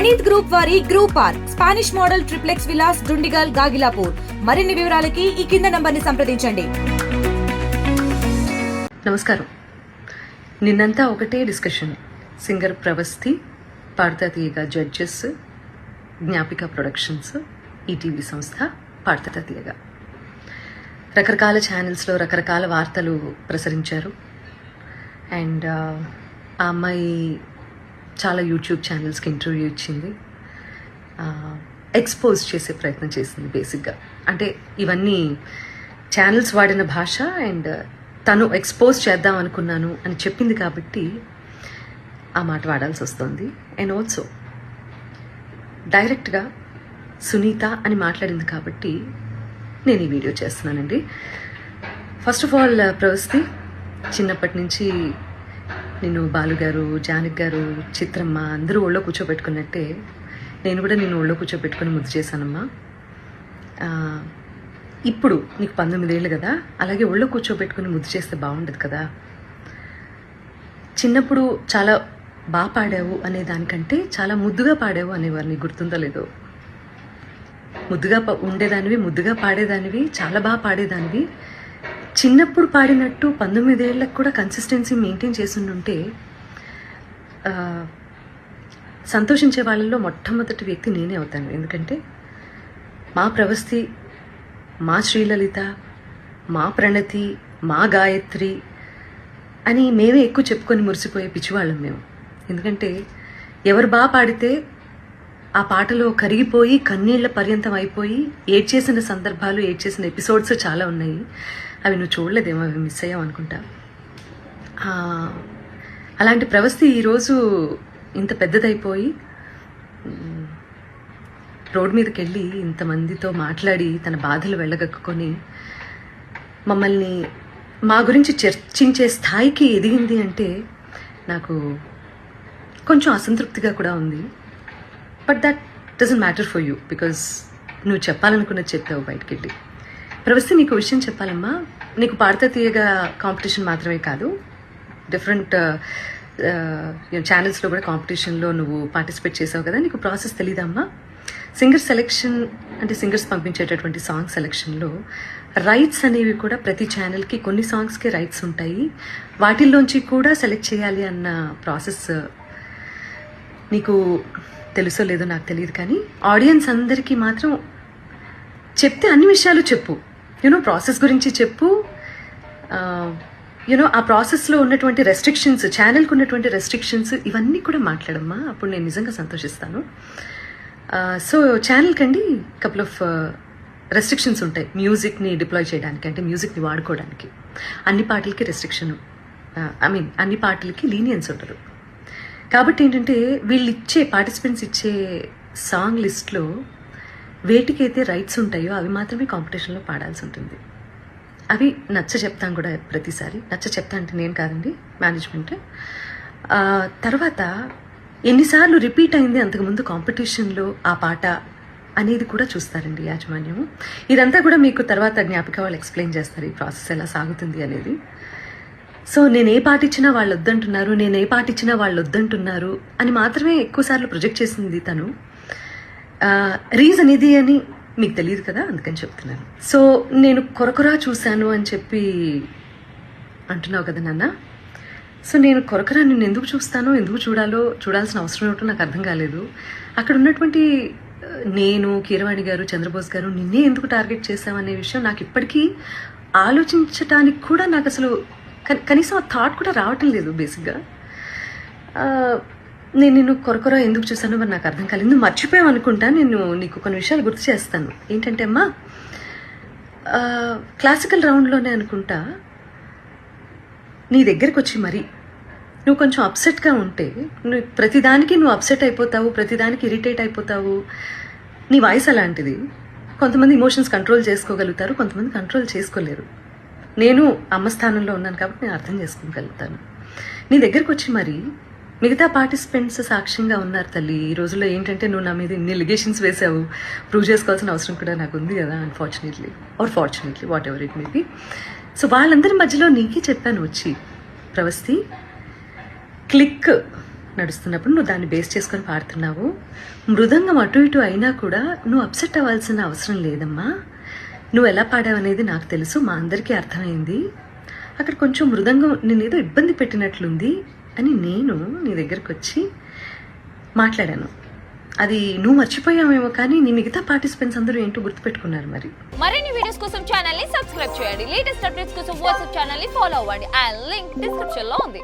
Praneeth group వారి group park Spanish model triplex Vilas Dundigal Gagillapur. మరిన్ని వివరాలకి ఈ కింద నంబర్ని సంప్రదించండి. నమస్కారం. నిన్నంతా ఒకటే డిస్కషన్. సింగర్ ప్రవస్తి, పాడతా తీయగా జడ్జెస్, జ్ఞాపిక ప్రొడక్షన్స్, ఈటీవీ సంస్థ, పాడతా తీయగా రకరకాల ఛానల్స్లో రకరకాల వార్తలు ప్రసరించారు. అండ్ ఆ అమ్మాయి చాలా యూట్యూబ్ ఛానల్స్కి ఇంటర్వ్యూ ఇచ్చింది, ఎక్స్పోజ్ చేసే ప్రయత్నం చేసింది. బేసిక్గా అంటే ఇవన్నీ ఛానల్స్ వాడిన భాష అండ్ తను ఎక్స్పోజ్ చేద్దాం అనుకున్నాను అని చెప్పింది కాబట్టి ఆ మాట వాడాల్సి వస్తుంది. అండ్ ఆల్సో డైరెక్ట్గా సునీత అని మాట్లాడింది కాబట్టి నేను ఈ వీడియో చేస్తున్నానండి. ఫస్ట్ ఆఫ్ ఆల్ ప్రవస్తి, చిన్నప్పటి నుంచి నేను బాలుగారు, జానక్ గారు, చిత్రమ్మ అందరూ ఒళ్ళో కూర్చోబెట్టుకున్నట్టే నేను కూడా నేను ఒళ్ళో కూర్చోబెట్టుకుని ముద్దు చేశానమ్మా. ఇప్పుడు నీకు 19 ఏళ్ళు కదా, అలాగే ఒళ్ళో కూర్చోబెట్టుకుని ముద్దు చేస్తే బాగుండదు కదా. చిన్నప్పుడు చాలా బాగా పాడావు అనే దానికంటే చాలా ముద్దుగా పాడావు అనేవారు. నీకు గుర్తుందో లేదో? ముద్దుగా ఉండేదానివి, ముద్దుగా పాడేదానివి, చాలా బాగా పాడేదానివి. చిన్నప్పుడు పాడినట్టు 19 ఏళ్ళకు కూడా కన్సిస్టెన్సీ మెయింటైన్ చేస్తుంటే సంతోషించే వాళ్ళల్లో మొట్టమొదటి వ్యక్తి నేనే అవుతాను. ఎందుకంటే మా ప్రవస్తి, మా శ్రీలలిత, మా ప్రణతి, మా గాయత్రి అని మేమే ఎక్కువ చెప్పుకొని మురిసిపోయే పిచ్చివాళ్ళం మేము. ఎందుకంటే ఎవరు బాగా పాడితే ఆ పాటలో కరిగిపోయి కన్నీళ్ల పర్యంతం అయిపోయి ఏడ్చేసిన సందర్భాలు, ఏడ్చేసిన ఎపిసోడ్స్ చాలా ఉన్నాయి. అవి నువ్వు చూడలేదేమో, అవి మిస్ అయ్యావు అనుకుంటా. అలాంటి ప్రవస్తి ఈరోజు ఇంత పెద్దదైపోయి రోడ్ మీదకి వెళ్ళి ఇంతమందితో మాట్లాడి తన బాధలు వెళ్ళగక్కుని మమ్మల్ని మా గురించి చర్చించే స్థాయికి ఎదిగింది అంటే నాకు కొంచెం అసంతృప్తిగా కూడా ఉంది. But that doesn't matter for you, because నువ్వు చెప్పాలనుకున్నది చెప్పావు బయటికి వెళ్ళి. ప్రవస్తి, నీకు విషయం చెప్పాలమ్మా. నీకు పాడతా తీయగా కాంపిటీషన్ మాత్రమే కాదు, డిఫరెంట్ ఛానల్స్లో కూడా కాంపిటీషన్లో నువ్వు పార్టిసిపేట్ చేసావు కదా. నీకు ప్రాసెస్ తెలీదమ్మా? సింగర్ సెలెక్షన్ అంటే సింగర్స్ పంపించేటటువంటి సాంగ్ సెలెక్షన్లో రైట్స్ అనేవి కూడా ప్రతి ఛానల్కి కొన్ని సాంగ్స్కి రైట్స్ ఉంటాయి. వాటిల్లోంచి కూడా సెలెక్ట్ చేయాలి అన్న ప్రాసెస్ నీకు తెలుసో లేదో నాకు తెలియదు, కానీ ఆడియన్స్ అందరికీ మాత్రం చెప్తే అన్ని విషయాలు చెప్పు. ప్రాసెస్ గురించి చెప్పు. ఆ ప్రాసెస్లో ఉన్నటువంటి రెస్ట్రిక్షన్స్, ఛానల్కి ఉన్నటువంటి రెస్ట్రిక్షన్స్, ఇవన్నీ కూడా మాట్లాడమ్మా. అప్పుడు నేను నిజంగా సంతోషిస్తాను. సో ఛానల్కి అండి కపుల్ ఆఫ్ రెస్ట్రిక్షన్స్ ఉంటాయి. మ్యూజిక్ని డిప్లాయ్ చేయడానికి, అంటే మ్యూజిక్ని వాడుకోవడానికి అన్ని పాటలకి రెస్ట్రిక్షన్, అన్ని పాటలకి లీనియన్స్ ఉండదు. కాబట్టి ఏంటంటే వీళ్ళు పార్టిసిపెంట్స్ ఇచ్చే సాంగ్ లిస్ట్లో వేటికైతే రైట్స్ ఉంటాయో అవి మాత్రమే కాంపిటీషన్లో పాడాల్సి ఉంటుంది. అవి నచ్చ చెప్తాను కూడా ప్రతిసారి. నచ్చ చెప్తా అంటే నేను కాదండి, మేనేజ్మెంట్. తర్వాత ఎన్నిసార్లు రిపీట్ అయింది అంతకుముందు కాంపిటీషన్లో ఆ పాట అనేది కూడా చూస్తారండి యాజమాన్యము. ఇదంతా కూడా మీకు తర్వాత జ్ఞాపిక వాళ్ళు ఎక్స్ప్లెయిన్ చేస్తారు ఈ ప్రాసెస్ ఎలా సాగుతుంది అనేది. సో నేను ఏ పాట ఇచ్చినా వాళ్ళు వద్దంటున్నారు, నేను ఏ పాట ఇచ్చినా వాళ్ళు వద్దంటున్నారు అని మాత్రమే ఎక్కువసార్లు ప్రొజెక్ట్ చేసింది తను. రీజన్ ఇది అని మీకు తెలియదు కదా, అందుకని చెప్తున్నాను. సో నేను కొరకొరా చూశాను అని చెప్పి అంటున్నావు కదా నాన్న. సో నేను కొరకొరా నిన్ను ఎందుకు చూస్తానో, ఎందుకు చూడాల్సిన అవసరం ఏమిటో నాకు అర్థం కాలేదు. అక్కడ ఉన్నటువంటి నేను, కీరవాణి గారు, చంద్రబోస్ గారు నిన్నే ఎందుకు టార్గెట్ చేశామనే విషయం నాకు ఇప్పటికీ ఆలోచించటానికి కూడా నాకు అసలు కనీసం ఆ థాట్ కూడా రావటం లేదు. బేసిక్గా నేను నిన్ను కొరకొర ఎందుకు చూసానో మరి నాకు అర్థం కాలేదు. నువ్వు మర్చిపోయావు అనుకుంటా. నేను నీకు కొన్ని విషయాలు గుర్తు చేస్తాను. ఏంటంటే అమ్మా, క్లాసికల్ రౌండ్లోనే అనుకుంటా నీ దగ్గరికి వచ్చి మరి నువ్వు కొంచెం అప్సెట్గా ఉంటే, నువ్వు ప్రతిదానికి నువ్వు అప్సెట్ అయిపోతావు, ప్రతిదానికి ఇరిటేట్ అయిపోతావు. నీ వాయిస్ అలాంటిది. కొంతమంది ఇమోషన్స్ కంట్రోల్ చేసుకోగలుగుతారు, కొంతమంది కంట్రోల్ చేసుకోలేరు. నేను అమ్మ స్థానంలో ఉన్నాను కాబట్టి నేను అర్థం చేసుకోగలుగుతాను. నీ దగ్గరికి వచ్చి మరి మిగతా పార్టిసిపెంట్స్ సాక్ష్యంగా ఉన్నారు తల్లి. ఈ రోజుల్లో ఏంటంటే నువ్వు నా మీద ఇన్ని లిగేషన్స్ వేసావు, ప్రూవ్ చేసుకోవాల్సిన అవసరం కూడా నాకు ఉంది కదా, unfortunately are fortunately, what ever it may be. So వాళ్ళందరి మధ్యలో నీకే చెప్పాను వచ్చి, ప్రవస్తి క్లిక్ నడుస్తున్నప్పుడు నువ్వు దాన్ని బేస్ చేసుకొని పాడుతున్నావు. మృదంగం అటు ఇటు అయినా కూడా నువ్వు అప్సెట్ అవ్వాల్సిన అవసరం లేదమ్మా. నువ్వు ఎలా పాడావనేది నాకు తెలుసు, మా అందరికీ అర్థమైంది. అక్కడ కొంచెం మృదంగం నేనేదో ఇబ్బంది పెట్టినట్లుంది అని నేను నీ దగ్గరకు వచ్చి మాట్లాడాను. అది నువ్వు మర్చిపోయావేమో కానీ నీ మిగతా పార్టిసిపెంట్స్ అందరూ ఏంటో గుర్తుపెట్టుకున్నారు. మరిన్ని వీడియోస్ కోసం ఛానల్ ని సబ్స్క్రైబ్ చేయండి. లేటెస్ట్ అప్డేట్స్ కోసం వాట్సాప్ ఛానల్ ని ఫాలో అవ్వండి. ఆ లింక్ డిస్క్రిప్షన్ లో ఉంది.